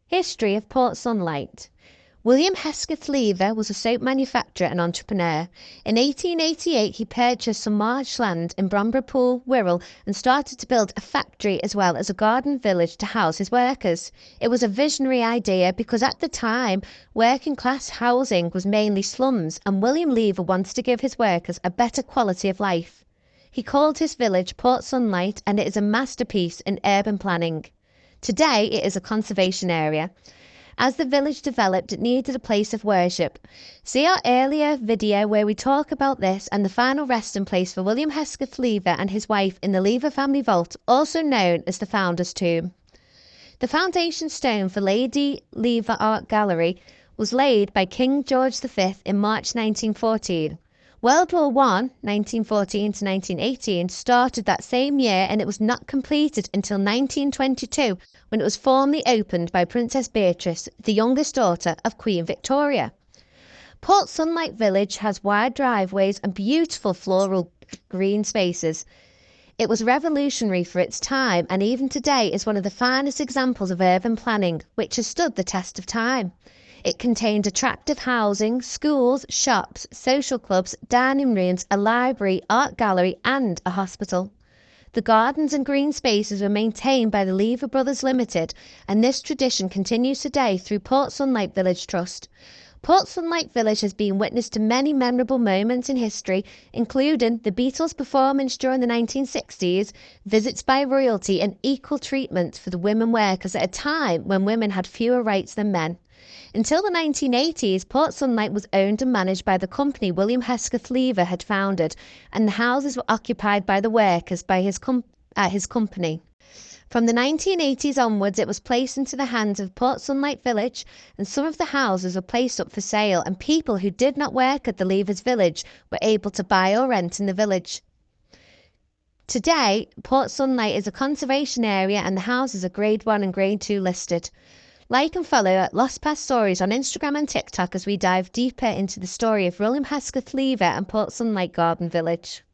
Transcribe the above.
History of Port Sunlight. William Hesketh Lever was a soap manufacturer and entrepreneur. In 1888, he purchased some marshland in Bromberpool, Wirral, and started to build a factory as well as a garden village to house his workers. It was a visionary idea because at the time, working class housing was mainly slums, and William Lever wanted to give his workers a better quality of life. He called his village Port Sunlight, and it is a masterpiece in urban planning. Today, it is a conservation area. As the village developed, it needed a place of worship. See our earlier video where we talk about this and the final resting place for William Hesketh Lever and his wife in the Lever family vault, also known as the Founder's Tomb. The foundation stone for Lady Lever Art Gallery was laid by King George V in March 1914. World War I, 1914 to 1918, started that same year, and it was not completed until 1922 when it was formally opened by Princess Beatrice, the youngest daughter of Queen Victoria. Port Sunlight Village has wide driveways and beautiful floral green spaces. It was revolutionary for its time, and even today is one of the finest examples of urban planning, which has stood the test of time. It contained attractive housing, schools, shops, social clubs, dining rooms, a library, art gallery and a hospital. The gardens and green spaces were maintained by the Lever Brothers Limited, and this tradition continues today through Port Sunlight Village Trust. Port Sunlight Village has been witness to many memorable moments in history, including the Beatles' performance during the 1960s, visits by royalty and equal treatment for the women workers at a time when women had fewer rights than men. Until the 1980s, Port Sunlight was owned and managed by the company William Hesketh Lever had founded, and the houses were occupied by the workers at his company. From the 1980s onwards, it was placed into the hands of Port Sunlight Village, and some of the houses were placed up for sale, and people who did not work at the Levers Village were able to buy or rent in the village. Today, Port Sunlight is a conservation area, and the houses are Grade 1 and Grade 2 listed. Like and follow at Lost Past Stories on Instagram and TikTok as we dive deeper into the story of William Hesketh Lever and Port Sunlight Garden Village.